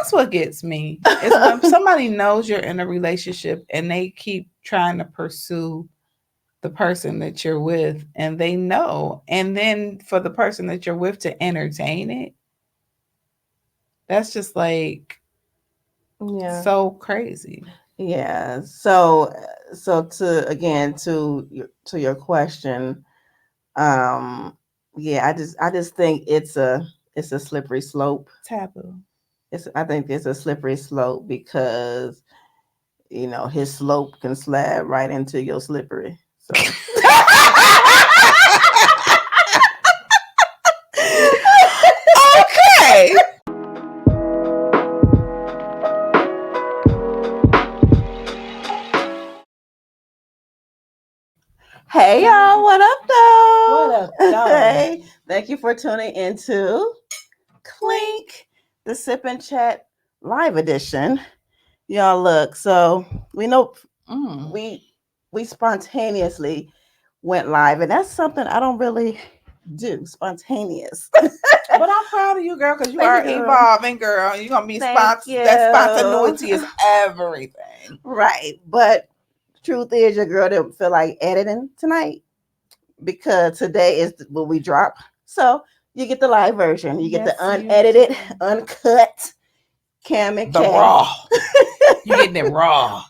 That's what gets me. Is when somebody knows you're in a relationship and they keep trying to pursue the person that you're with and they know. And then for the person that you're with to entertain it, that's just like Yeah. so crazy. Yeah. So to your question, um yeah, I just think it's a slippery slope. Taboo. I think it's a slippery slope because his slope can slide right into your slippery. So Okay. hey y'all, what up What though? up, though? Hey, thank you for tuning into Clink, the Sip and Chat live edition. Y'all look, so we know Mm. we we spontaneously went live, and that's something I don't really do. Spontaneous. But I'm proud of you, girl, because you Thank you, are girl. evolving, girl. You're gonna be Thank that you. spontaneity is everything. Right, but truth is, your girl didn't feel like editing tonight because today is when we drop. So you get the live version. You get the Yes, you do. unedited, uncut Cam and The K. raw. You getting it raw.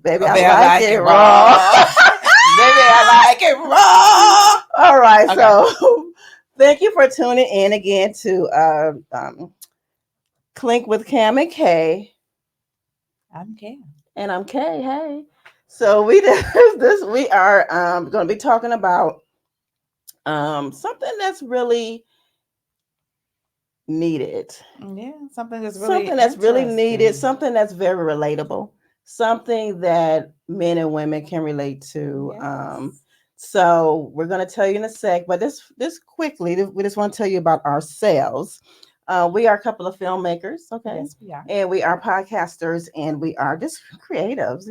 Baby, I I bet I like like it it raw. raw. Baby, I like it raw. All right, Okay. so thank you for tuning in again to Clink with Cam and K, I'm Cam. and I'm Kay. Hey, so we this we are going to be talking about something that's really needed, Yeah, something that's really something that's really needed, interesting. something that's very relatable, something that men and women can relate to. Yes. So we're going to tell you in a sec, but this quickly, we just want to tell you about ourselves. We are a couple of filmmakers, okay, Yes, we are. and we are podcasters, and we are just creatives.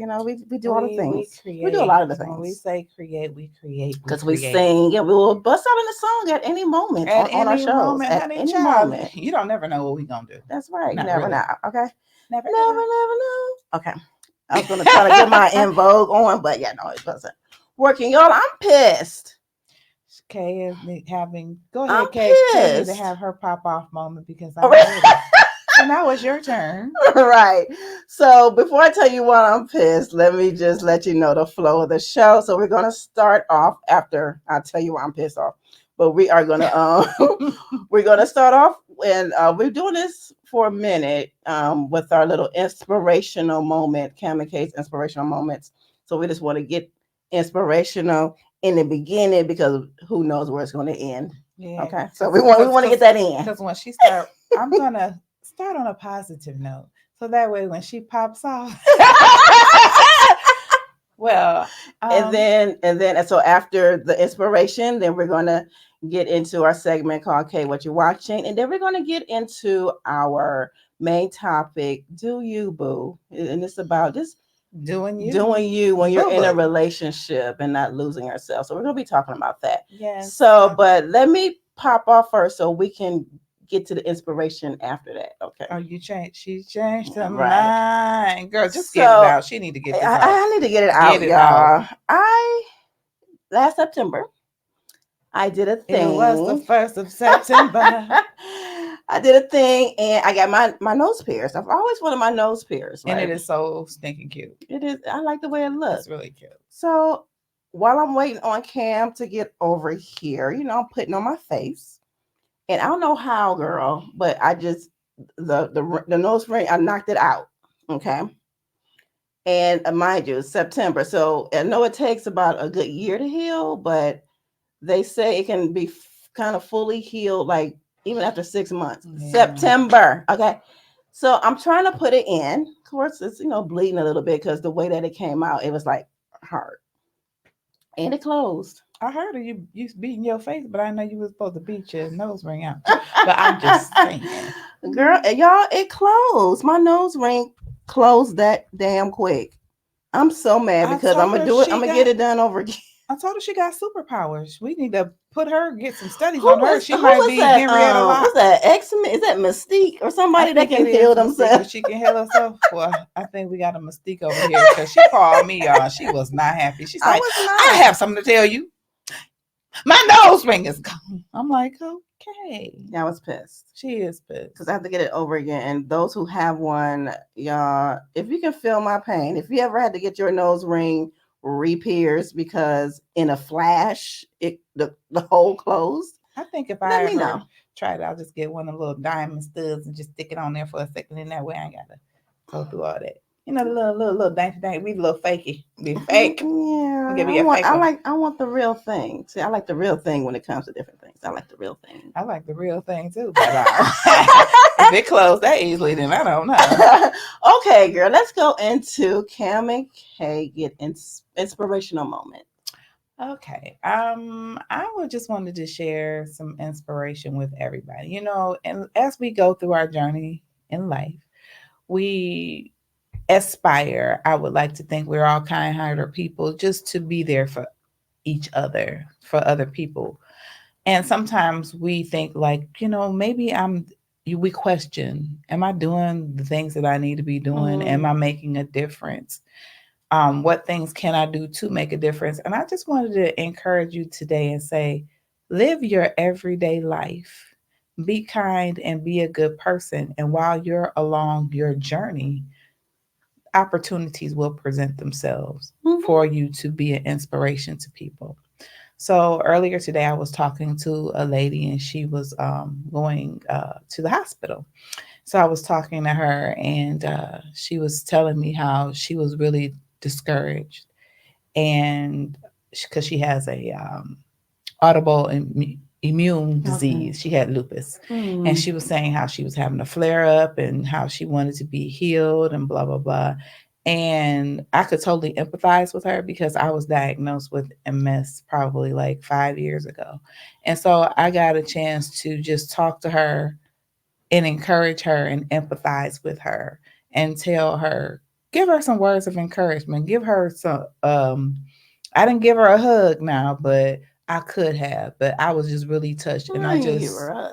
We do all the We things. We do a lot create. of the When we things say create, we create. We because we create. sing, and we will bust out in a song at any moment At on our any shows. moment, At honey, any child, moment. you don't never know what we gonna do. That's right. You Not never know. really. Okay. Never Never, ever. never know. Okay. I was gonna try to get my in vogue on, but yeah, no, it wasn't working. Y'all, I'm pissed. Kay is having. Go I'm ahead, Kay. Kay need to pissed. have her pop off moment because I'm ready. So now it's your turn. Right. So before I tell you why I'm pissed, let me just let you know the flow of the show. So we're gonna start off after I tell you why I'm pissed off. But we are gonna we're gonna start off and we're doing this for a minute with our little inspirational moment, Kamikaze inspirational moments. So we just want to get inspirational in the beginning because who knows where it's going to end. Yeah, Okay, so we want to get that in. because when she start, I'm gonna start on a positive note, so that way when she pops off, well, and then so after the inspiration, then we're gonna get into our segment called "Okay, What You Watching," and then we're gonna get into our main topic, "Do You Boo?" And it's about just doing you, doing you when you're boo in a boo. relationship and not losing yourself. So we're gonna be talking about that. Yes. So, but let me pop off first so we can get to the inspiration after that. Okay. Oh, you changed. She changed her Right. mind, girl. Just get it So out. She need to get this I, out. I need to get it Get out, it out. y'all. I last September I did a It was the thing. 1st of September, I did a thing and I got my nose pierced. I've always wanted my nose pierced, and right? it is so stinking cute. It is. I like the way it looks. It's really cute. So while I'm waiting on Cam to get over here, I'm putting on my face, and I don't know how, girl, but I just the nose ring, I knocked it out. Okay, and mind you, it's September, so I know it takes about a good year to heal, but they say it can be kind of fully healed, like even after 6 months. Yeah. September, okay. So I'm trying to put it in. Of course, it's bleeding a little bit because the way that it came out, it was like hard, and it closed. I heard of you beating your face, but I know you was supposed to beat your nose ring out too. But I'm just saying. Girl, y'all, it closed. My nose ring closed that damn quick. I'm so mad I because I'm told gonna her do it. I'm she gonna get got it done over again. I told her she got superpowers. We need to put her, get some studies Who on her. was She might be Henrietta what's Locke. that X Men? Is that Mystique or I somebody that think it can is heal Mystique, themselves? but she can heal herself. Well, I think we got a Mystique over here because she called me, y'all. She was not happy. She's I like, was I not. have something to tell you. My nose ring is gone. I'm like, okay. Yeah, I was pissed She is because I pissed. have to get it over again. And those who have one, y'all, if you can feel my pain, if you ever had to get your nose ring re-pierced because in a flash the hole closed, I think if let I me know. ever tried it, I'll just get one of the little diamond studs and just stick it on there for a second. And that way I ain't got to go through all that. You know, the little dainty dainty. We little fakey. Be fake. Give Yeah, me a fake one. I want the real thing. See, I like the real thing when it comes to different things. I like the real thing. I like the real thing too, but if it closed that easily, then I don't know. Okay, girl, let's go into Cam and Kay get inspirational moment. Okay. I would just wanted to share some inspiration with everybody. You know, and as we go through our journey in life, we aspire, I would like to think we're all kind hearted people just to be there for each other, for other people. And sometimes we think like, you know, maybe we question, am I doing the things that I need to be doing? Am Mm-hmm. I making a difference? What things can I do to make a difference? And I just wanted to encourage you today and say, live your everyday life. Be kind and be a good person. And while you're along your journey, opportunities will present themselves Mm-hmm. for you to be an inspiration to people. So earlier today, I was talking to a lady and she was going to the hospital. So I was talking to her and she was telling me how she was really discouraged and because she has a audible immune Okay. disease. She had lupus. And Mm. she was saying how she was having a flare up and how she wanted to be healed and blah, blah, blah. And I could totally empathize with her because I was diagnosed with MS probably like 5 years ago. And so I got a chance to just talk to her and encourage her and empathize with her and tell her, give her some words of encouragement, give her some I didn't give her a hug now, but I could have, but I was just really touched and I I ain't give just her a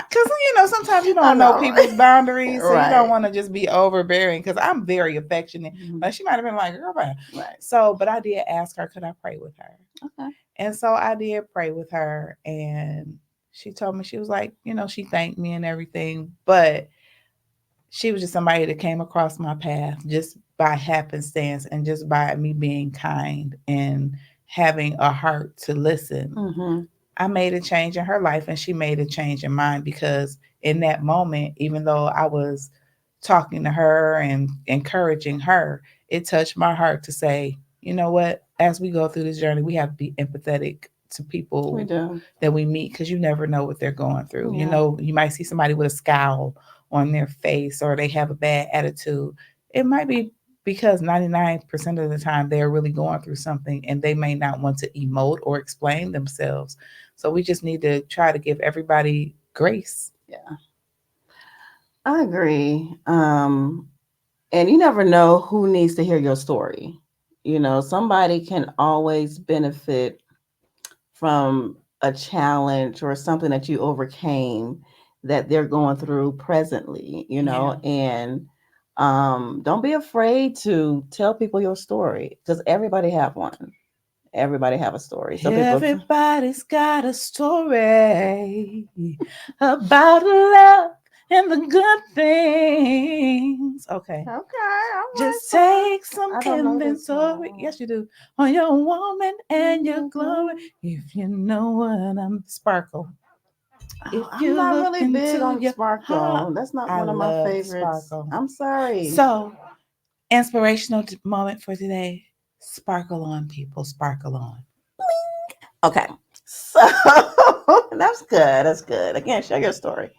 because you know sometimes you I don't know know, right? people's boundaries, so you don't Right. want to just be overbearing. Because I'm very affectionate, Mhm. but she might have been like, "Girl, bye." Right. So, but I did ask her, could I pray with her? Okay. And so I did pray with her, and she told me she was like, you know, she thanked me and everything, but she was just somebody that came across my path just by happenstance and just by me being kind and having a heart to listen. Mm-hmm. I made a change in her life and she made a change in mine because in that moment, even though I was talking to her and encouraging her, it touched my heart to say, you know what, as we go through this journey, we have to be empathetic to We people do. that we meet because you never know what they're going through. You Yeah. know, you might see somebody with a scowl on their face or they have a bad attitude. It might be because 99% of the time they're really going through something and they may not want to emote or explain themselves. So we just need to try to give everybody grace. Yeah. I agree. And you never know who needs to hear your story. You know, somebody can always benefit from a challenge or something that you overcame that they're going through presently, you Yeah. know, and don't be afraid to tell people your story because everybody have one. Everybody have a story. Some people Everybody's got a story about love and the good things. Okay. okay, all right, Just sister. take some I don't know this inventory. song. Yes, you do. On your woman and your glory. If you know what I'm sparkle. If Oh, I'm you not look really big into on your heart. Sparkle. That's not I one of my love favorites. sparkle. I'm sorry. So, inspirational moment for today. Sparkle on, people. Sparkle on. Okay. So that's good. That's good. Again, share your story.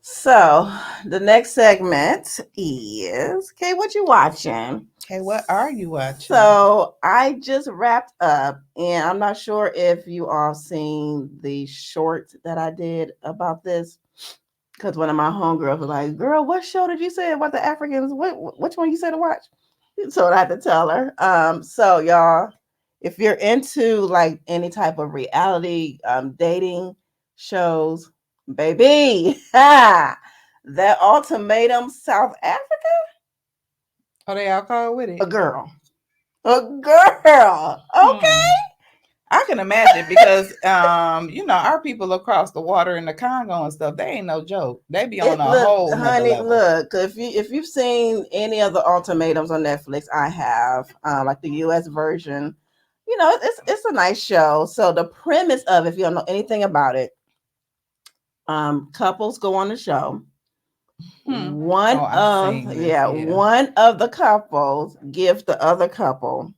So the next segment is okay, what you watching? Okay, what are you watching? So I just wrapped up and I'm not sure if you all seen the short that I did about this. Because one of my homegirls was like, girl, what show did you say about the Africans? Which one you said to watch? So I had to tell her. So y'all, If you're into like any type of reality dating shows, baby, ha, that ultimatum, South Africa, Oh, they all call with a it. girl, a girl. Okay, Hmm. I can imagine because our people across the water in the Congo and stuff, they ain't no joke. They be on it a look, whole nother honey, level. look. If you've seen any of the ultimatums on Netflix, I have, like the U.S. version. It's a nice show. So the premise of, if you don't know anything about it, couples go on the show. Hmm. One Oh, I've of seen this. yeah, Yeah. one of the couples gives the other couple,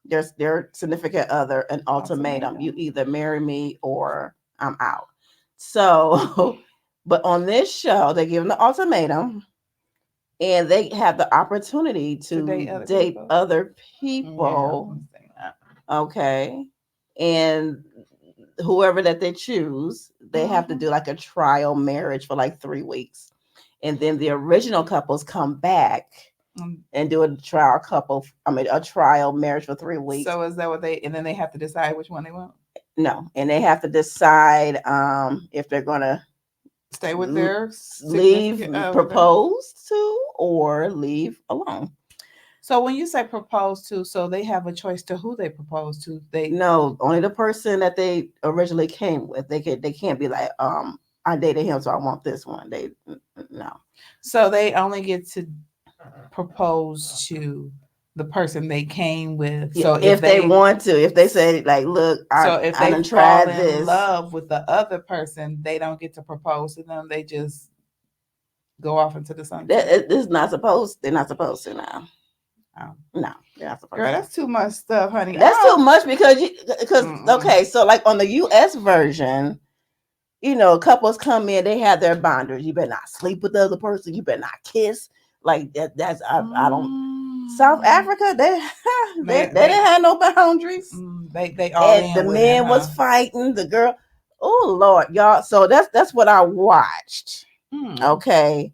their significant other, an ultimatum. You Ultimatum. either marry me or I'm out. So, but on this show, they give them the ultimatum, and they have the opportunity To to date other date people. other Yeah, I was people. gonna say that. Okay. And whoever that they choose, they have to Mm-hmm. do like a trial marriage for like 3 weeks. And then the original couples come back and do a trial marriage for 3 weeks. So is that what they? And then they have to decide which one they want. No, and they have to decide if they're gonna Stay with their leave, significant other. propose to, or leave alone. So when you say propose to, so they have a choice to who they propose to. They No, only the person that they originally came with. They can't be like, I dated him, so I want this one. No. so they only get to propose to the person they came with. Yeah, if they want to, if they say like, look, so if I they done fall tried in this. love with the other person, they don't get to propose to them. They just go off into the sunset. It's not supposed. They're not supposed to now. Oh. No, they're not supposed Girl, to. that's too much stuff, honey. That's too Oh, much because mm-mm. okay, so like on the U.S. version, couples come in, they have their boundaries. You better not sleep with the other person. You better not kiss. Like that. I don't. South Mm. Africa, they They they didn't they have no boundaries, they all and the in with it, man was huh? fighting the girl. Oh Lord, y'all. So that's what I watched. Mm. Okay,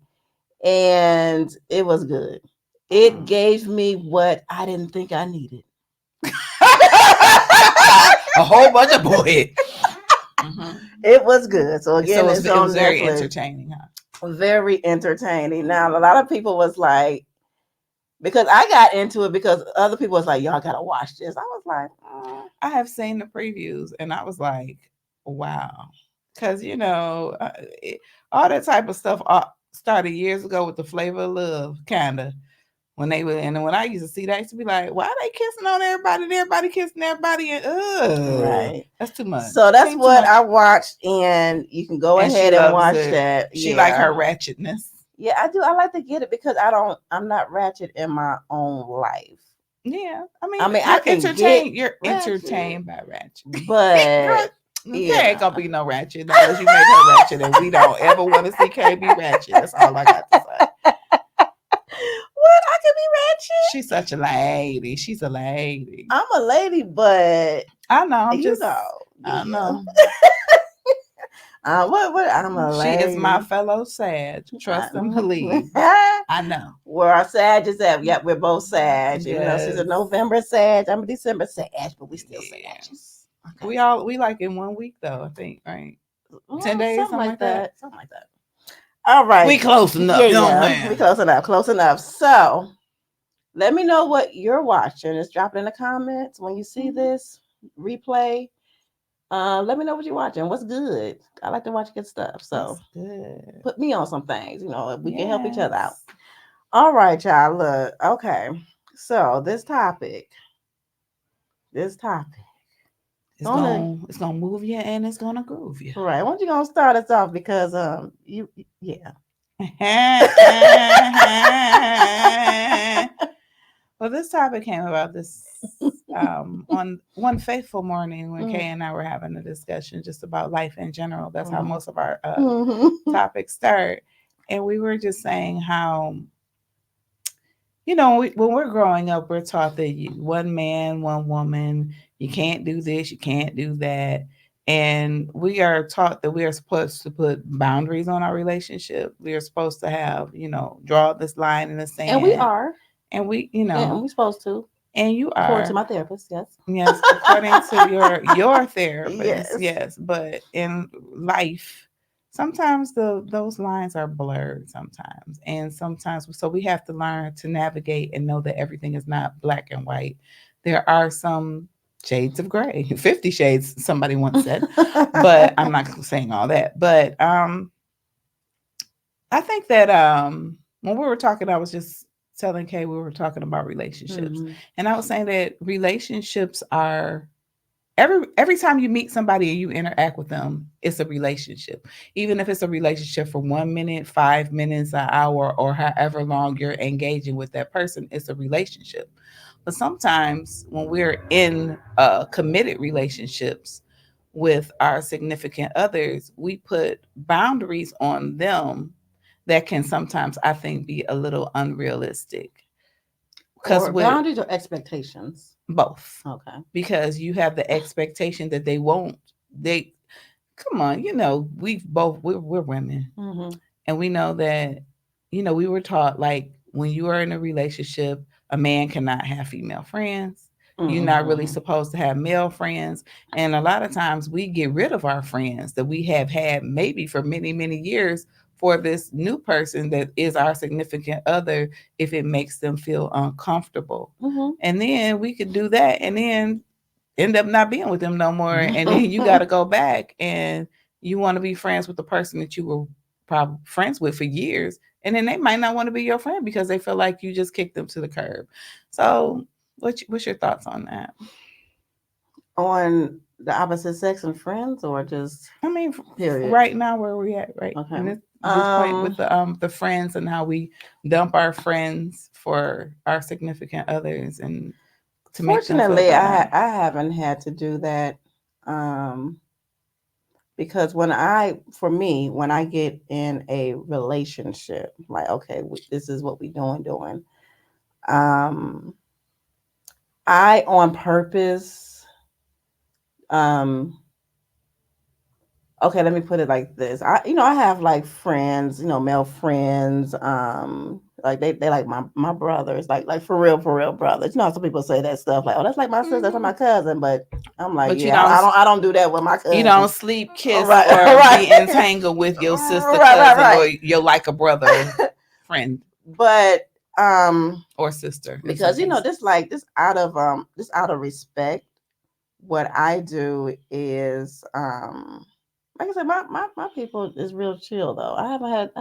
and it was good. It Mm. gave me what I didn't think I needed. A whole bunch of bullshit. Mm-hmm. It was good. So So again, it's it was on very Netflix. entertaining, huh? Very entertaining. Now a Mm. lot of people was like, because I got into it because other people was like, y'all gotta watch this. I was like, I have seen the previews and I was like, wow. Because, all that type of stuff started years ago with the Flavor of Love, kind of. When they were, and when I used to see that, I used to be like, why are they kissing on everybody and everybody kissing everybody? And, right. that's too much. So that's Seems too what I much. watched, and you can go And she ahead and loves watch it. that. She like Yeah. her ratchetness. Yeah, I do. I like to get it because I'm not ratchet in my own life. Yeah. I I mean, mean, I can get you're ratchet, entertained by ratchet. but Girl, you there ain't know. gonna be no ratchet unless you make her ratchet, and we don't ever want to see KB ratchet. That's all I got to say. What? I can be ratchet? She's such a lady. She's a lady. I'm a lady, but I know. I'm you just. know, I yeah. know. What? I'm a She is my lady. fellow Sag. Trust and believe. I, I know. where our Sag is at. Yep, we're both Sag. Even though she's a Yes. November Sag, I'm a December Sag, but we still Sages. Yes. Okay. We like in 1 week though. I think right. Well, 10 days, something something like like that. that. Something like that. All right. We close Yeah, enough. You know what I'm yeah. We saying? close enough. Close enough. So let me know what you're watching. Just drop it in the comments when you see Mhm. this replay. Let me know what you're watching. What's good? I like to watch good stuff. So What's good? put me on some things. We can help each other out. Yes. All right, y'all. Look, okay. So this topic, gonna It's gonna move you and it's gonna groove you. right. Why don't you gonna start us off because yeah. Well, this topic came about this on one fateful morning when Kay Mm, and I were having a discussion just about life in general. That's how mhm, most of our mhm, topics start, and we were just saying how when we're growing up, we're taught that one man, one woman, you can't do this, you can't do that. And we are taught that we are supposed to put boundaries on our relationship. We are supposed to have, draw this line in the and we sand. are, And we, and we supposed to. and you According to are. my therapist, yes. Yes, according to your therapist, Yes. yes. But in life, sometimes those lines are blurred sometimes. And sometimes so we have to learn to navigate and know that everything is not black and white. There are some shades of gray. 50 shades, somebody once said. But I'm not saying all that. But I think that when we were talking, I was just telling Kay we were talking about relationships. Hmm. And I was saying that relationships are every time you meet somebody and you interact with them, it's a relationship. Even if it's a relationship for 1 minute, 5 minutes, an hour, or however long you're engaging with that person, it's a relationship. But sometimes when we're in committed relationships with our significant others, we put boundaries on them that can sometimes, I think, be a little unrealistic. Because Or with boundaries or expectations. both, Okay. because you have the expectation that they won't, they, come on, we're women, Hmm. and we know that, we were taught like when you are in a relationship, a man cannot have female friends. You're not really Hmm. supposed to have male friends. And a lot of times we get rid of our friends that we have had maybe for many, many years for this new person that is our significant other if it makes them feel uncomfortable. Hmm. And then we could do that and then end up not being with them no more. And then you got Hmm. to go back and you want to be friends with the person that you were probably friends with for years. And then they might not want to be your friend because they feel like you just kicked them to the curb. So, what's your thoughts on that? On the opposite sex and friends, or just I mean, period? right now where we at, right? Okay. And this point with the friends and how we dump our friends for our significant others and to make them feel Fortunately, better. I haven't had to do that. Um, because when I get in a relationship, like, okay, this is what we doing. Um, I on purpose, um, okay, let me put it like this. I have like friends, male friends, like they like my brothers, like for real brothers. Some people say that stuff like, oh, that's like my sister, that's like Hmm. my cousin, but I'm like, But yeah, I don't do that with my you cousin. don't sleep, kiss, Right, or be right, entangled with your sister, cousin, right. or your like a brother, friend, But or sister in some because cases. this out of respect, what I do is like I said, my people is real chill though. I haven't had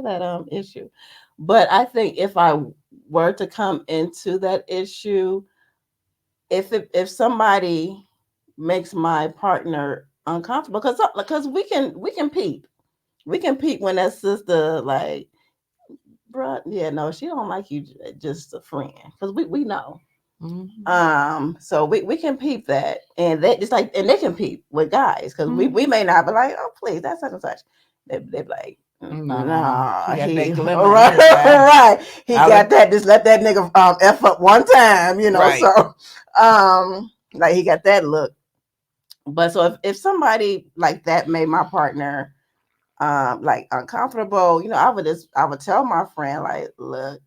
that issue. But I think if I were to come into that issue, if somebody makes my partner uncomfortable, because we can peep when that sister like, bruh, yeah, no, she don't like you, just a friend, because we know. Hmm. So we can peep that, and they just like, and they can peep with guys, because we Hmm. may not be like, oh please, that's such and such. They be like, Nah, he nah, got he that glimmer in right, his eye. right. He I'll got that. Just let that nigga f up one time, right. So like he got that look. But so if somebody like that made my partner like uncomfortable, I would tell my friend like, look,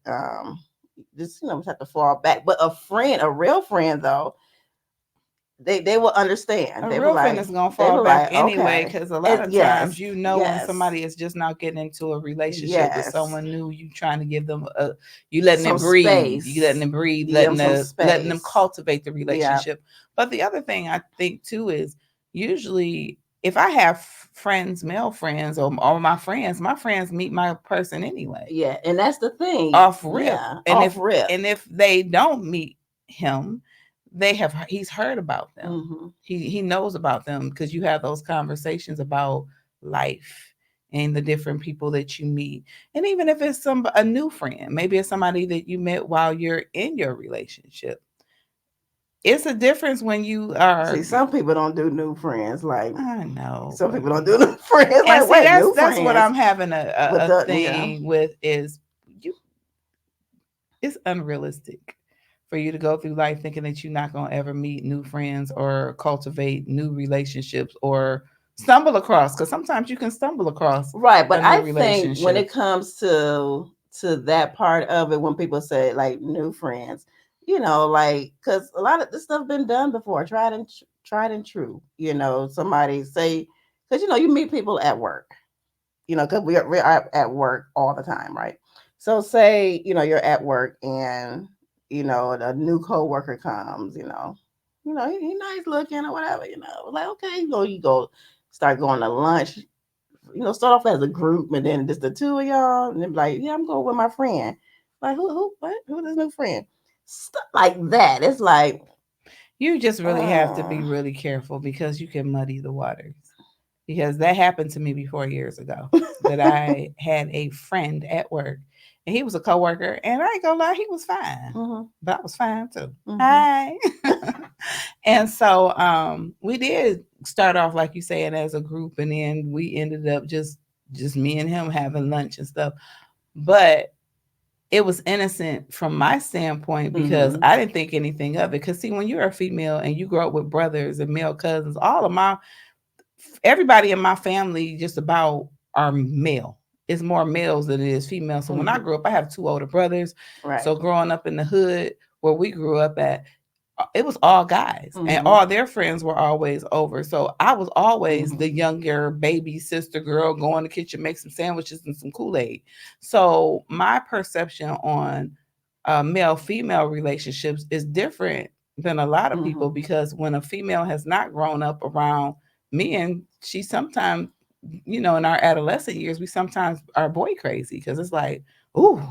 just we have to fall back. But a real friend though, they will understand. A real friend is gonna fall back anyway, Okay, because a lot and of times when yes, somebody is just not getting into a relationship with yes, someone new, you trying to give them a, you letting some it breathe, you letting space. it breathe, You give them some letting them space. cultivate the Yeah, relationship. But the other thing I think too is usually if I have friends, male friends, or my friends meet my person anyway, yeah, and that's the thing. off rip. Yeah, And off rip. if they don't meet him, he's heard about them. Hmm. He knows about them because you have those conversations about life and the different people that you meet. And even if it's a new friend, maybe it's somebody that you met while you're in your relationship. It's a difference when you See, are. some people don't do new friends. Like I know, some but people don't do new friends. and Like, see, wait, that's new that's what friends I'm having with a the yeah. thing with is you. It's unrealistic for you to go through life thinking that you're not going to ever meet new friends or cultivate new relationships or stumble across, because sometimes you can stumble across Right, a but new I think when relationship. it comes to that part of it, when people say like new friends, like, because a lot of this stuff been done before, tried and true. Somebody say, because you meet people at work, because we're at work all the time, right? So say, you're at work and, a new coworker comes, he nice looking or whatever, like, okay, you go start going to lunch, start off as a group and then just the two of y'all, and then be like, yeah, I'm going with my friend. Like, who this new friend? Stuff like that. It's like, You just really have to uh, be really careful because you can muddy the waters. Because that happened to me before years ago. That I had a friend at work, and he was a coworker, and I ain't gonna lie, he was fine, mhm, but I was fine too. mhm, Hi. And so we did start off like you saying as a group, and then we ended up just me and him having lunch and stuff. But it was innocent from my standpoint because mhm, I didn't think anything of it. Because see, when you're a female and you grow up with brothers and male cousins, everybody in my family just about are male. It's more males than it is female. So when I mhm. grew up, I have two older brothers. Right. So growing up in the hood where we grew up at, it was all guys and Mhm, all their friends were always over. So I was always mhm, the younger baby sister girl going to the kitchen, make some sandwiches and some Kool-Aid. So my perception on male female relationships is different than a lot of people mhm. because when a female has not grown up around men, she sometimes, in our adolescent years, we sometimes are boy crazy because it's like, ooh,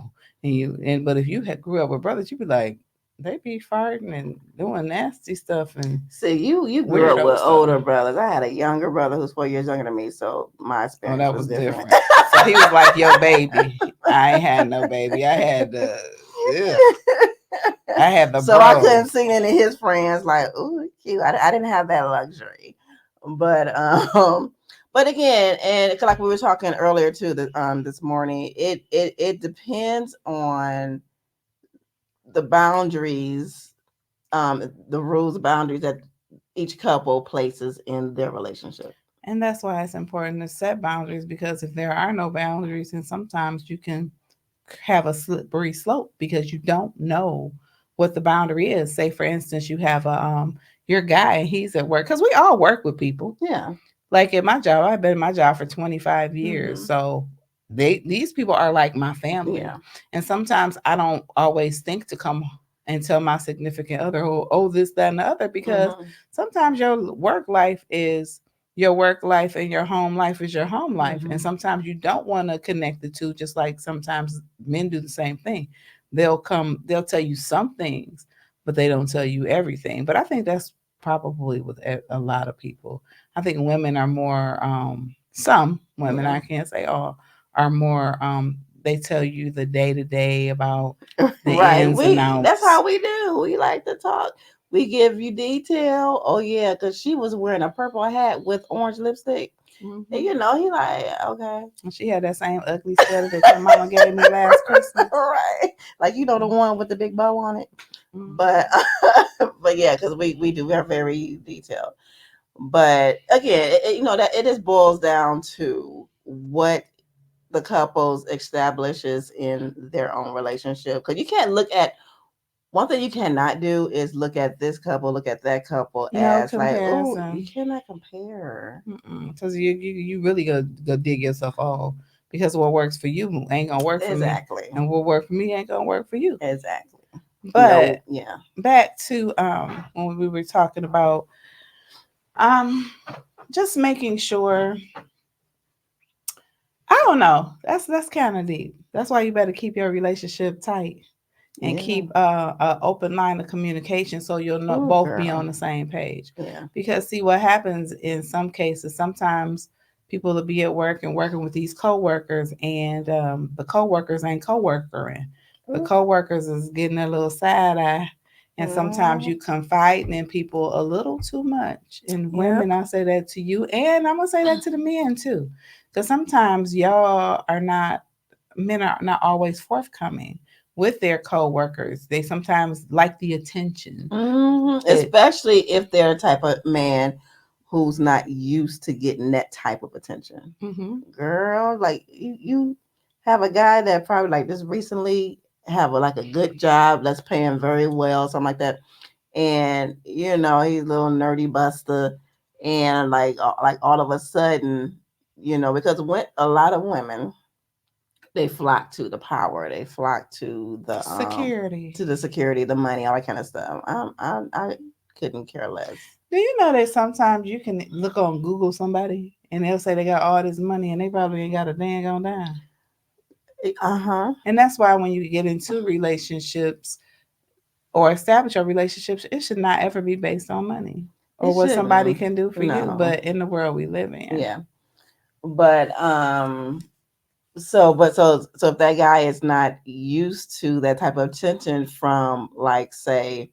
but if you had grew up with brothers, you'd be like, they be farting and doing nasty stuff and See, you grew up weirdo with stuff. older brothers. I had a younger brother who's 4 years younger than me, so my Oh, experience that was was different. different. So he was like your baby. I ain't had no baby. I had ugh, I had the So I couldn't bros. see any of his friends like, ooh, cute. I didn't have that luxury, but but again, and like we were talking earlier too, this morning, it depends on the boundaries, the rules, boundaries that each couple places in their relationship. And that's why it's important to set boundaries because if there are no boundaries, then sometimes you can have a slippery slope because you don't know what the boundary is. Say, for instance, you have your guy and he's at work because we all work with people. Yeah. Like at my job, I've been in my job for 25 years. Hmm. So these people are like my family. Yeah. And sometimes I don't always think to come and tell my significant other, oh, this, that, and the other, because Hmm. sometimes your work life is your work life and your home life is your home life. And Hmm. sometimes you don't want to connect the two, just like sometimes men do the same thing. They'll tell you some things, but they don't tell you everything. But I think that's probably with a lot of people. I think women are more some women, Yeah. I can't say all, are more they tell you the day to day about the Right. ins and That's outs. how we do. We like to talk. We give you detail. Oh yeah, because she was wearing a purple hat with orange lipstick. And Hmm. he like, okay. And she had that same ugly sweater that your mama gave me last Christmas. Right. Like the one with the big bow on it. But Hmm. but yeah, because we are very detailed. But again, that it just boils down to what the couples establishes in their own relationship. Because you can't look at one thing you cannot do is look at this couple, look at that couple No as like, oh, you comparison. cannot compare. Because you really go dig yourself off because what works for you ain't gonna work for me, Exactly. and what work for me ain't gonna work for you. Exactly. But No, yeah. back to when we were talking about um just making sure, I don't know, that's kind of deep. That's why you better keep your relationship tight and Yeah. keep a open line of communication so you'll Oh, both be girl. on the same page. Yeah. Because see what happens in some cases, sometimes people will be at work and working with these coworkers, and the coworkers ain't coworkering. The Ooh. coworkers is getting a little side eye, and sometimes Mhm. you confiding in people a little too much. And Yep. women, I say that to you, and I'm gonna say that to the men too, because sometimes y'all are not men are not always forthcoming with their coworkers. They sometimes like the attention. It Especially if they're a type of man who's not used to getting that type of attention. mm-hmm. Girl, like you have a guy that probably like just recently. have like a good job that's paying very well, something like that. And he's a little nerdy buster, and like all of a sudden, because when a lot of women, they flock to the power, they flock Security. to the security, the money, all that kind of stuff. I couldn't care less. Do you know that sometimes you can look on Google somebody and they'll say they got all this money and they probably ain't got a dang on dime. Uh-huh. And that's why when you get into relationships or establish your relationships, it should not ever be based on money or It what somebody shouldn't. can do for you. No. But in the world we live in, Yeah. But so if that guy is not used to that type of attention from, like, say,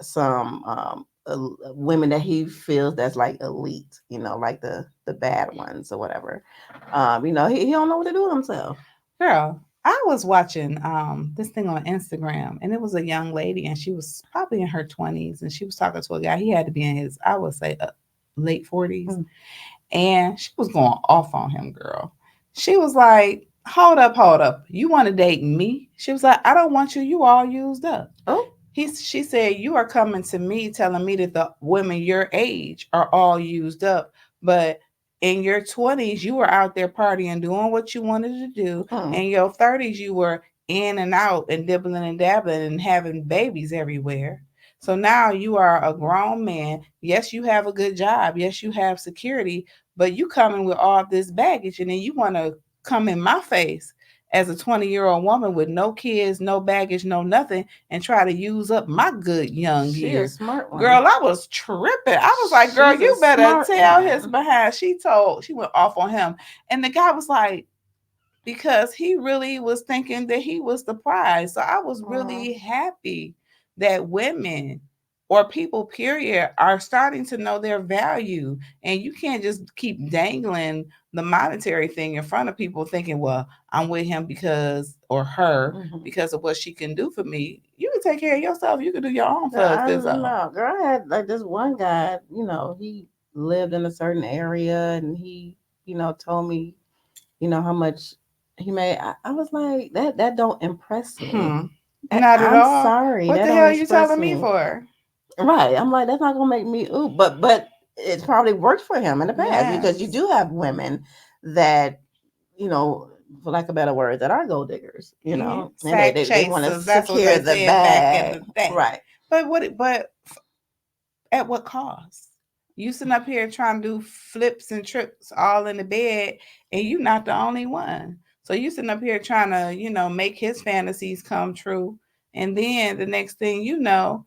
some women that he feels that's like elite, like the bad ones or whatever, he don't know what to do with himself. girl, I was watching this thing on Instagram and it was a young lady and she was probably in her 20s and she was talking to a guy. He had to be in his, I would say, late 40s. Mm. And she was going off on him, girl. She was like, hold up. You want to date me? She was like, I don't want you. You all used up. Oh. She said, you are coming to me telling me that the women your age are all used up. But in your 20s, you were out there partying, doing what you wanted to do. Mm. In your 30s, you were in and out and dibbling and dabbling and having babies everywhere. So now you are a grown man. Yes, you have a good job. Yes, you have security, but you coming with all this baggage and then you want to come in my face as a 20-year-old woman with no kids, no baggage, no nothing, and try to use up my good young She a years. smart one. Girl, I was tripping. I was like, girl, She's a you better smart tell his one. behind. She went off on him. And the guy was like, because he really was thinking that he was the prize. So I was Mm. really happy that women or people, period, are starting to know their value. And you can't just keep dangling the monetary thing in front of people thinking, well, I'm with him because, or her, Hmm. because of what she can do for me. You can take care of yourself. You can do your own Girl, I husband. don't So, know. Girl, I had like this one guy, he lived in a certain area, and he, told me, how much he made. I was like, that don't impress me. hmm, not at I'm all. sorry, What that the don't hell are you express telling me me. for? Right. I'm like, that's not gonna make me ooh, but it's probably worked for him in the past, because you Yes. do have women that, you know, for lack of better words, that are gold diggers, Yeah. and Sack they want to chasers. That's what secure they the said back in bag. the day. Right. But at what cost? You sitting up here trying to do flips and trips all in the bed, and you not the only one. So you sitting up here trying to, make his fantasies come true. And then the next thing you know,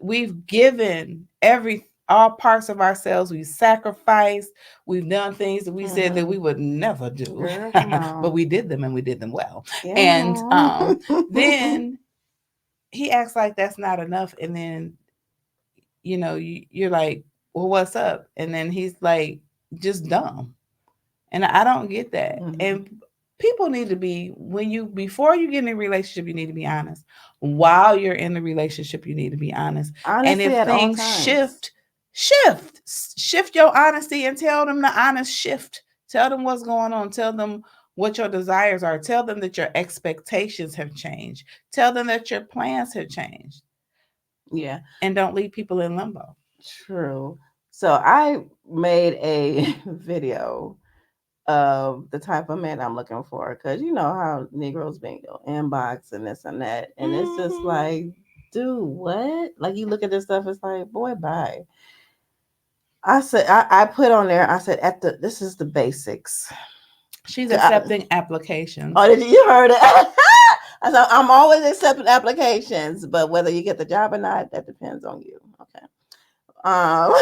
we've given every all parts of ourselves. We've sacrificed. We've done things that we said that Hmm. we would never do, Girl, come but on. we did them and we did them well. And Yeah. then he acts like that's not enough, and then you're like, well, what's up? And then he's like, just dumb. And I don't get that. Hmm. And people need to be, before you get in a relationship, you need to be honest. While you're in the relationship, you need to be honest. And Honesty if at all things times. shift your honesty and tell them the honest shift. Tell them what's going on. Tell them what your desires are. Tell them that your expectations have changed. Tell them that your plans have changed. Yeah, And don't leave people in limbo. true. So I made a video of the type of man I'm looking for, because you know how Negroes being inbox and this and that, and it's just Mm-hmm. like, dude, what? Like, you look at this stuff, it's like, boy, bye. I said, I put on there, I said, this is the basics. She's I, accepting applications. oh, did you heard it? I said, I'm always accepting applications, but whether you get the job or not, that depends on you. Okay. Um,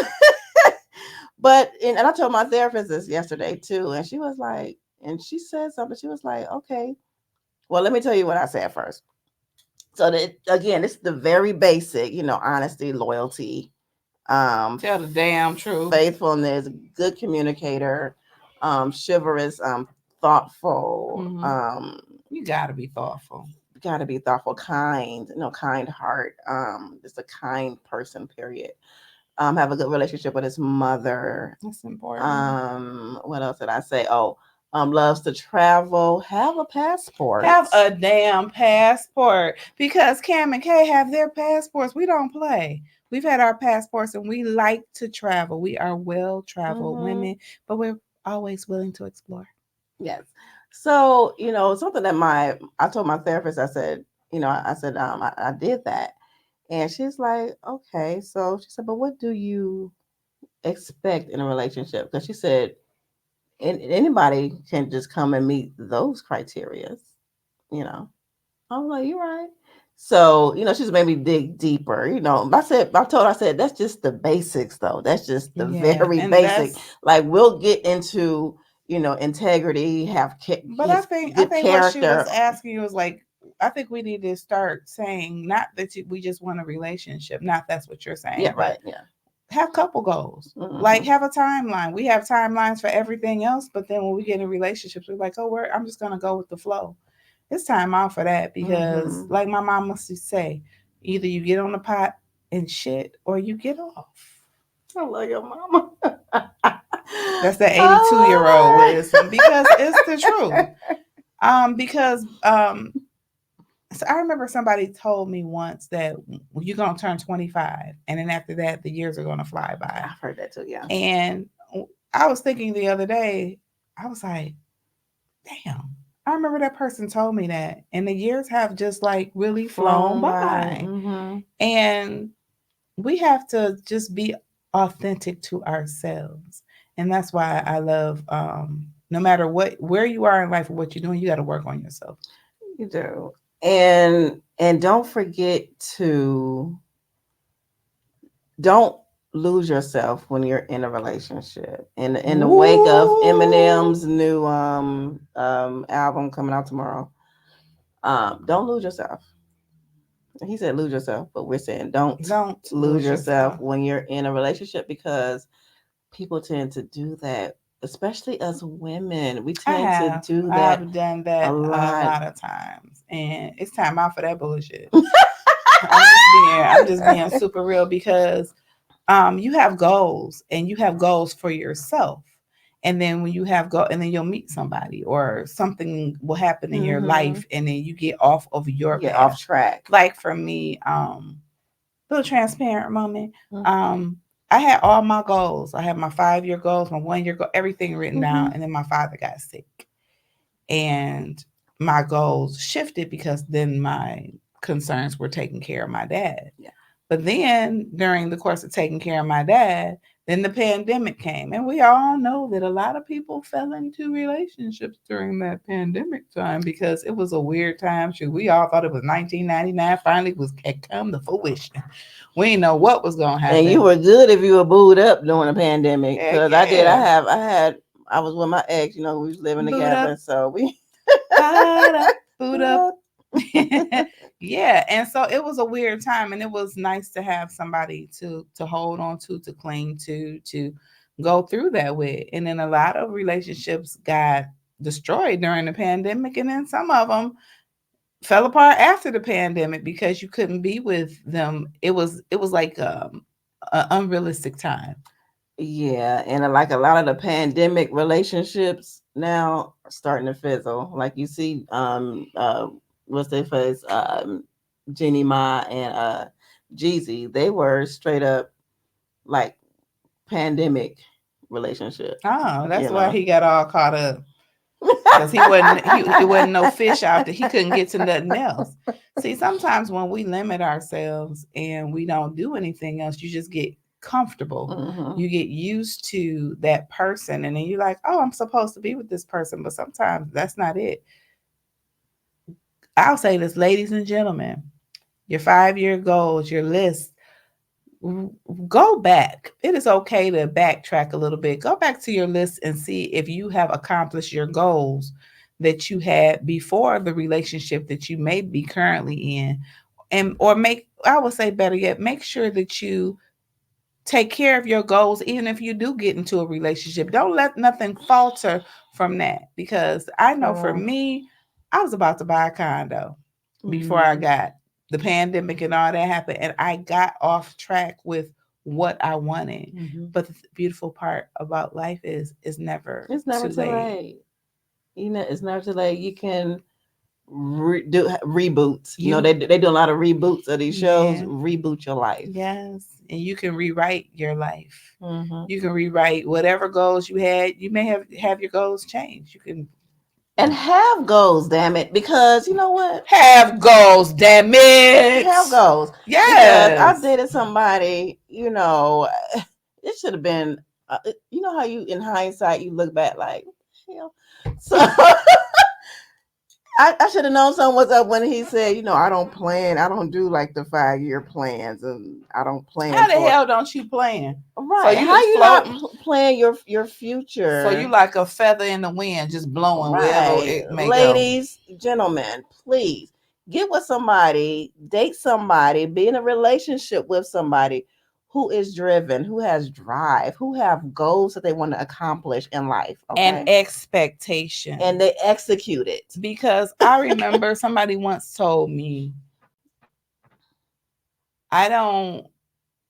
and I told my therapist this yesterday too, and she was like, and she said something. She was like, okay, well, let me tell you what I said first. So that, again, it's the very basic, honesty, loyalty, Tell the damn truth. faithfulness, good communicator, chivalrous, thoughtful, Hmm. You gotta be thoughtful. got to be thoughtful, kind, kind heart, just a kind person, period. Have a good relationship with his mother. That's important. What else did I say? Oh, loves to travel, have a Have passport. a damn passport because Cam and Kay have their passports. We don't play. We've had our passports and we like to travel. We are well traveled Hmm. women, but we're always willing to explore. Yes. So, something that I told my therapist, I said, I said, I did that. And she's like, okay. So she said, but what do you expect in a relationship? Because she said, anybody can just come and meet those criterias, you know. I was like, you're right. So, she's made me dig deeper. I told her, I said, that's just the basics, though. That's just the Yeah, very and basic. that's Like, we'll get into, integrity, have but his I good think what she was character. asking you was like I think we need to start saying not that we just want a relationship, not that's what you're Yeah, saying, but right. Yeah. have couple goals. Like Hmm. have a timeline. We have timelines for everything else, but then when we get in relationships, we're like, oh, I'm just gonna go with the flow. It's time out for that because, Hmm. like my mom used to say, either you get on the pot and shit or you get off. I love your mama. That's the 82-year-old Oh, wisdom because it's the truth. Because so I remember somebody told me once that you're gonna turn 25, and then after that, the years are gonna fly by. I've heard that too. Yeah. And I was thinking the other day, I was like, damn, I remember that person told me that. And the years have just like really flown Flown by. by. Hmm. And we have to just be authentic to ourselves. And that's why I love no matter where you are in life or what you're doing, you got to work on yourself. You do. And don't forget to don't lose yourself when you're in a relationship. In the wake of Ooh, Eminem's new album coming out tomorrow, don't lose yourself. He said lose yourself, but we're saying don't don't lose lose yourself yourself. when you're in a relationship because people tend to do that, especially us women. We tend to do that I've done a that a lot. lot of times, and it's time out for that bullshit. I'm just being super real because you have goals and you have goals for yourself. And then when you have go and then you'll meet somebody or something will happen in your Hmm. life and then you get off of your Get off path. track. Like for me, little transparent moment. Mm-hmm. Um, I had all my goals. I had my 5 year goals, my 1 year goal, everything written Mm-hmm. down. And then my father got sick. And my goals shifted because then my concerns were taking care of my dad. Yeah. But then during the course of taking care of my dad, then the pandemic came. And we all know that a lot of people fell into relationships during that pandemic time because it was a weird time. Shoot, we all thought it was 1999. Finally, was had come to fruition. We didn't know what was gonna And you happen. were good if you were booed up during the pandemic, Heck because I did. yeah, I was with my ex. We was living boot together, up, so we hot up, boot booed up. up. Yeah, and so it was a weird time, and it was nice to have somebody to hold on to cling to go through that with. And then a lot of relationships got destroyed during the pandemic, and then some of them fell apart after the pandemic because you couldn't be with them. It was like an unrealistic time. Yeah, and like a lot of the pandemic relationships now are starting to fizzle. Like you see, what's their face, Jenny Ma and Jeezy, they were straight up like pandemic relationships. Oh, that's You why know. he got all caught up. Because he it wasn't no fish out there. He couldn't get to nothing else. See, sometimes when we limit ourselves and we don't do anything else, you just get comfortable. Hmm. You get used to that person, and then you're like, "Oh, I'm supposed to be with this person," but sometimes that's not it. I'll say this, ladies and gentlemen, your 5 year goals, your list, go back. It is okay to backtrack a little bit. Go back to your list and see if you have accomplished your goals that you had before the relationship that you may be currently in. And or make I would say better yet, make sure that you take care of your goals even if you do get into a relationship. Don't let nothing falter from that because I know for Hello. me, I was about to buy a condo before I Hmm. got the pandemic and all that happened and I got off track with what I wanted. Hmm. But the beautiful part about life is never It's never too too late. late. It's never too late. You can do reboots. You They do a lot of reboots of these shows. yeah. Reboot your life. Yes. And you can rewrite your life. Hmm. You can rewrite whatever goals you had. You may have your goals change. You can And have goals, damn it, because you know what? have goals, damn it. Have goals, because Yes. I've dated somebody. It should have been. How you in hindsight you look back like hell. So I should have known something was up when he said, I don't do like the 5 year plans, and I don't plan How the for. hell don't you plan? So Right. you How just you not floating. plan your So you future? like a feather in the wind, just blowing wherever Right. it may go. Ladies, gentlemen, please get with somebody, date somebody, be in a relationship with somebody who is driven, who has drive, who have goals that they want to accomplish in life, And okay? And expectations. they execute it. Because I remember somebody once told me, I don't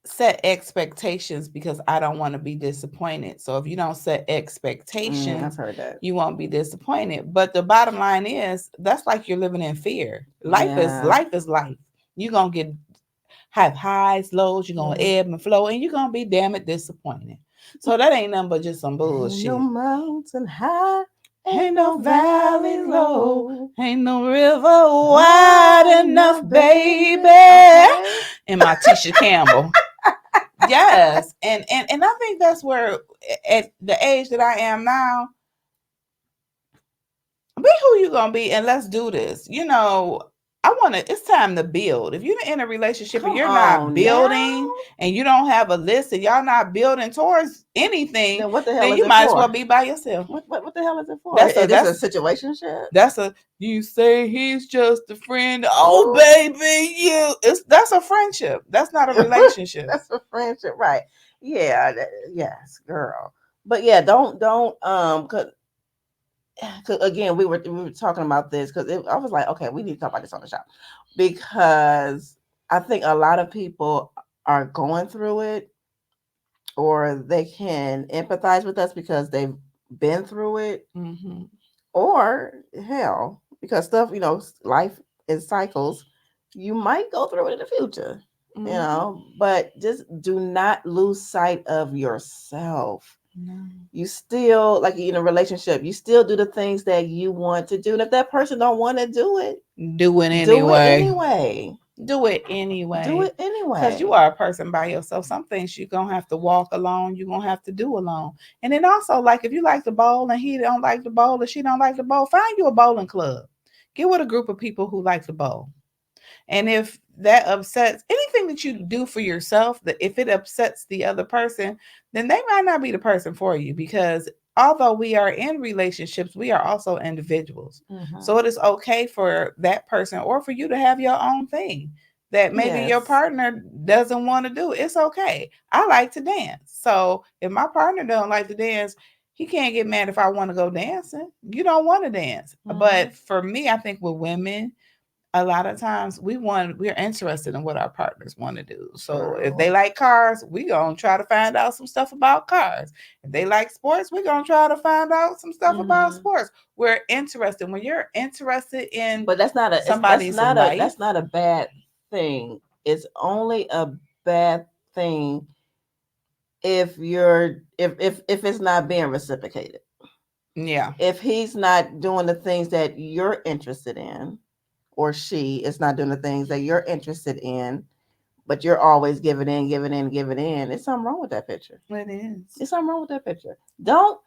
set expectations because I don't want to be disappointed. So if you don't set I've expectations, heard that. you won't be disappointed. But the bottom line is that's like you're living in fear. Life is Yeah. life is life. You're gonna have highs, lows, you're gonna Mhm. ebb and flow, and you're gonna be damn it disappointed. So that ain't nothing but just some Ain't no bullshit. mountain high, Ain't ain't no no valley valley low, low, ain't no river high wide enough, enough, baby. baby. Okay. And my Tisha Campbell. Yes, and I think that's where at the age that I am now, be who you gonna be and let's do this. I want to. It's time to build. If you're in a relationship and Come you're not on now. building and you don't have a list and y'all not building towards anything, Then what the hell then is you it might as well for? be by yourself. What the hell is it for? That's a Is this a that's situationship? that's a you say he's just a friend. Oh Ooh. baby, that's a friendship. That's not a relationship. That's a friendship, right? Yeah, yes, girl. But yeah, don't cause again we were talking about this because I was like, okay, we need to talk about this on the show because I think a lot of people are going through it, or they can empathize with us because they've been through it, Mm-hmm. or hell, because stuff, life is cycles. You might go through it in the future, Mm-hmm. but just do not lose sight of yourself. No. You still, like in a relationship, you still do the things that you want to do. And if that person don't want to Do it do it anyway. anyway. Do it Do anyway. it Because you anyway. are a person by yourself. Some things you're going to have to walk alone. You're going to have to do alone. And then also, like, if you like to bowl and he don't like to bowl or she don't like to bowl, find you a bowling club. Get with a group of people who like to bowl. And if that upsets anything that you do for yourself, that if it upsets the other person, then they might not be the person for you because although we are in relationships, we are also individuals. Hmm. So it is okay for that person or for you to have your own thing that maybe your Yes. partner doesn't want to do. It's okay. I like to dance. So if my partner don't like to dance, he can't get mad if I want to go dancing. You don't want to dance. Hmm. But for me, I think with women, a lot of times we're interested in what our partners want to do. So if they True. like cars, we gonna try to find out some stuff about cars. If they like sports, we're gonna try to find out some stuff about Hmm. sports. We're interested. When you're interested in But somebody's life, that's not a bad thing. It's only a bad thing if it's not being reciprocated. yeah. If he's not doing the things that you're interested in, or she is not doing the things that you're interested in, but you're always giving in, giving in, giving in, there's something wrong with that picture. It is. There's something wrong with that picture. Don't,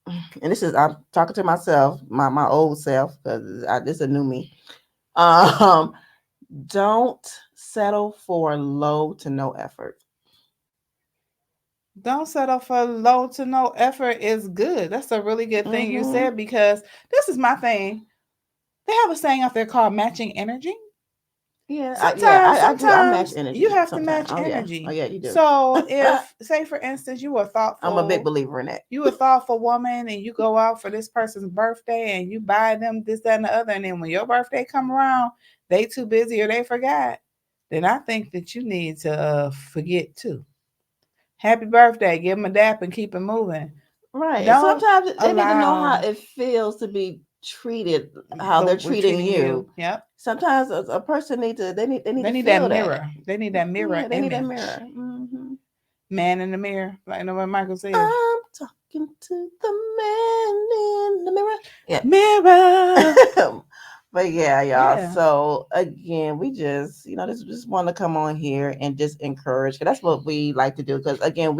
and this is, I'm talking to myself, my old self, because this is a new me. Um, don't settle for low to no effort. Don't settle for low to no effort is good. That's a really good thing you Mm-hmm. said because this is my thing. They have a saying out there called matching energy. Yeah, sometimes I do. I match sometimes you energy have to sometimes. match Oh yeah, oh energy. yeah, you do. So if say for instance I'm a big believer in that. you a thoughtful woman and you go out for this person's birthday and you buy them this that and the other, and then when your birthday come around they too busy or they forgot, then I think that you need to forget too. Happy birthday, give them a dap and keep it moving. Right. And Don't sometimes they need to know how allow it feels to be treated, how the they're we're treating treating you. you. Yep. Sometimes a person need to they need They to need that feel that. mirror. They need that mirror Yeah, they need that image. mirror. Hmm. Man in the mirror. Like no what Michael said. I'm talking to the man in the mirror. Yeah. Mirror. But yeah, y'all. Yeah. So again, we just just want to come on here and just encourage. 'Cause that's what we like to do. Because again,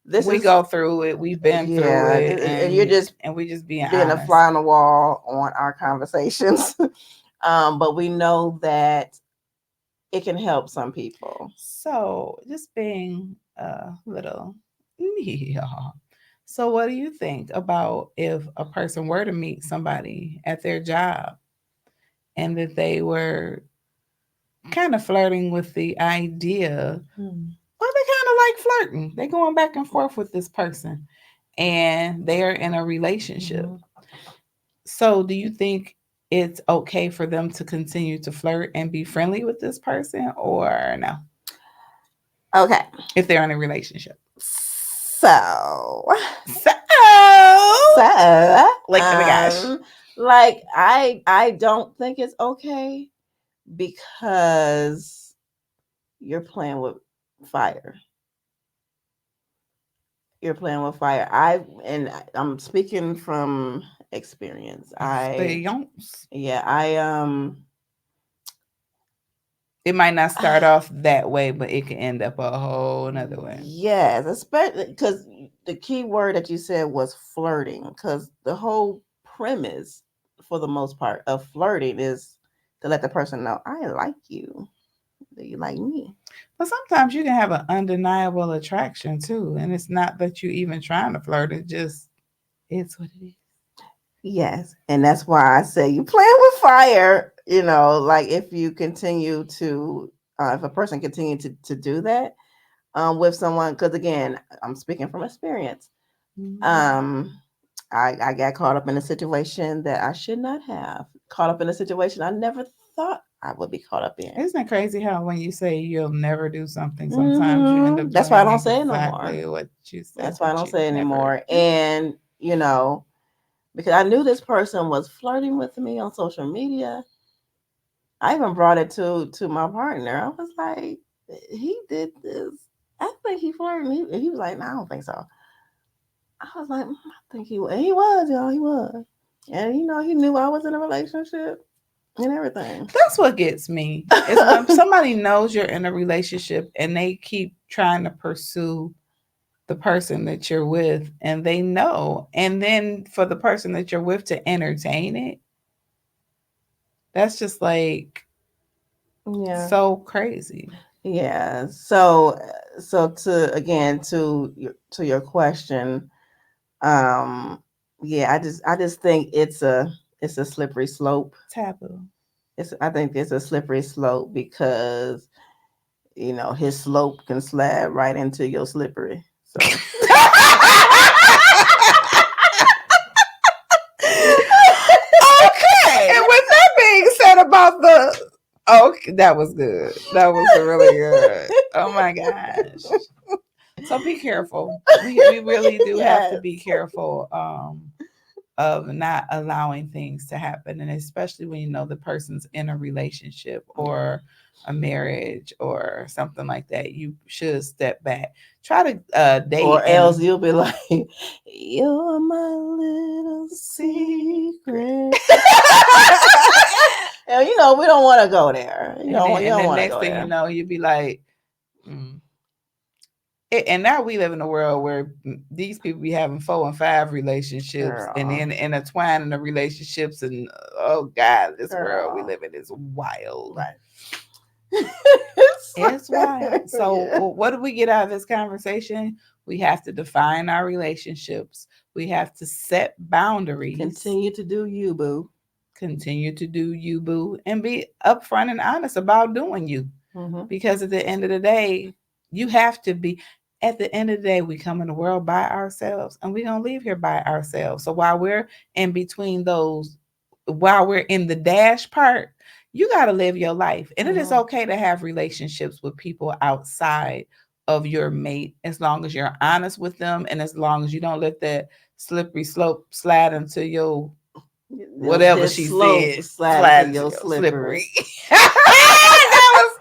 this We is go through it. We've been through yeah, it, and you're just and we just being being a honest. fly on the wall on our conversations. But we know that it can help some people. So just being a little yeah. So what do you think about if a person were to meet somebody at their job and that they were kind of flirting with the idea, Hmm. well, they kind of like flirting. They going back and forth with this person and they're in a relationship. Hmm. So do you think it's okay for them to continue to flirt and be friendly with this person or no? Okay, If they're in a relationship. so So, so like, oh my gosh. like I don't think it's okay because you're playing with fire. You're playing with fire. I'm speaking from experience. Experience. Yeah, I It might not start off that way, but it can end up a whole another way. yes, especially because the key word that you said was flirting. Because the whole premise, for the most part, of flirting is to let the person know I like you, that you like me. But sometimes you can have an undeniable attraction too. And it's not that you even trying to flirt. It just it's what it is. Yes, and that's why I say you playing with fire. Like if you continue to, if a person continue to do that with someone, because again, I'm speaking from experience. Mhm. Um, I got caught up in a situation that I should not have. Caught up in a situation I never thought I would be caught up in. Isn't it crazy how when you say you'll never do something, sometimes you end up That's why I doing don't say it no more. exactly what you said That's why I that don't you say it never anymore. do. And because I knew this person was flirting with me on social media, I even brought it to my partner. I was like, he did this. I think he flirted. He was like, no, I don't think so. I was like, I think he was. And he was, y'all. He was. And he knew I was in a relationship and everything. That's what gets me is when somebody knows you're in a relationship and they keep trying to pursue the person that you're with and they know. And then for the person that you're with to entertain it, that's just like Yeah. so crazy. Yeah. So to your question, um, yeah, I just think it's a slippery slope. Taboo. I think it's a slippery slope because his slope can slide right into your slippery. So Okay. And with that being said about the okay, that was good. That was really good. Oh my gosh. So be careful. We really do have to yes. be careful of not allowing things to happen, and especially when you know the person's in a relationship or a marriage or something like that. You should step back. Try to date Or and else you'll be like, you're my little secret. And we don't want to go there. You and don't then want to next go thing you there. know, you'd be like, mm. And now we live in a world where these people be having 4 and 5 relationships and Girl. then intertwine in the relationships and oh god, this world we Girl. live in is wild. Right. It's wild. So Yeah. what do we get out of this conversation? We have to define our relationships. We have to set boundaries, Continue to do you, boo. continue to do you, boo, and be upfront and honest about doing you. Hmm. Because at the end of the day, you have to be. At the end of the day, we come in the world by ourselves and we're going to leave here by ourselves. So while we're in between those, while we're in the dash part, you got to live your life. And it is Hmm. okay to have relationships with people outside of your mate, as long as you're honest with them and as long as you don't let that slippery slope slide into your whatever This she slope said, slide into slide into your your slippery. slippery. That was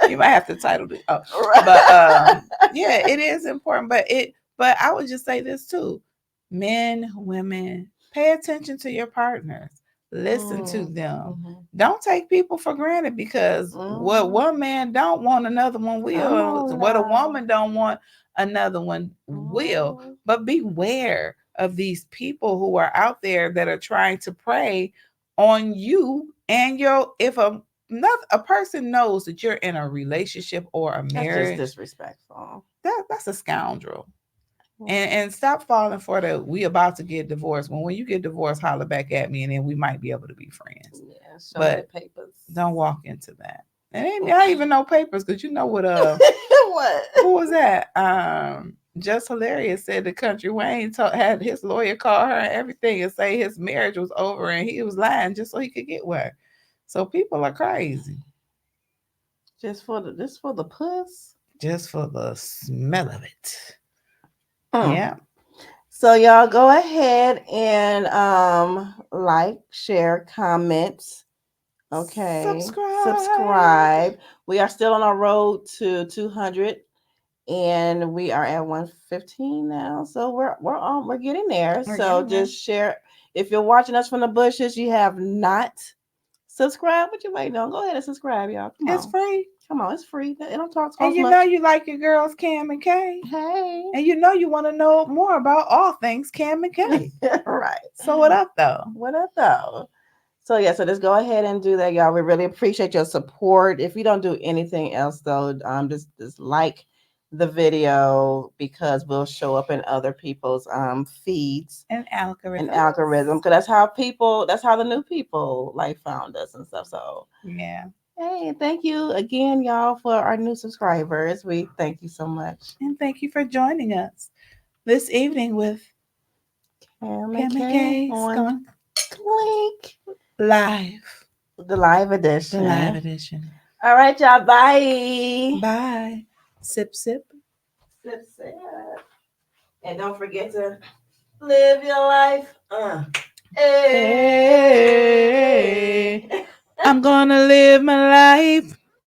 good. You might have to title it. Oh, but yeah, it is important. But I would just say this too. Men, women, pay attention to your partners. Listen to them. Mm-hmm. Don't take people for granted because what Mm-hmm. one man don't want, another one Come will. on What a now. woman don't want, another one will. Mm-hmm. But beware of these people who are out there that are trying to prey on you and your if a person knows that you're in a relationship or a That's just marriage, disrespectful. that's a scoundrel. Mm. And stop falling for the we about to get divorced. When you get divorced, holler back at me and then we might be able to be friends. Yeah, show me the But papers. don't walk into that. And ain't not even no papers, because you know what What? who was that? Just Hilarious said the country Wayne had his lawyer call her and everything and say his marriage was over and he was lying just so he could get one. So people are crazy Just for the puss? just for the smell of it. Mm. Yeah. So y'all go ahead and like, share, comment. Okay. Subscribe. Subscribe. We are still on our road to 200 and we are at 115 now. So we're getting there. We're So getting there. just share. If you're watching us from the bushes, you have not subscribed. What you waiting on? Go ahead and subscribe, y'all. Come It's on. free. Come on, it's free. It don't And cost you much. know you like your girls Cam and Kay. Hey. And you know you want to know more about all things Cam and Kay. Right. So what up though? What up though? So yeah, so just go ahead and do that, y'all. We really appreciate your support. If you don't do anything else though, just like the video because we'll show up in other people's feeds An and algorithm. algorithm because that's how the new people like found us and stuff. So Yeah. hey, thank you again, y'all, for our new subscribers. We thank you so much. And thank you for joining us this evening with Cam and MK Kay's on going Clink, live. the live The live edition. edition. All right, y'all. Bye. Bye. Sip sip. Sip, sip. And don't forget to live your life. Hey. Hey. I'm gonna live my life.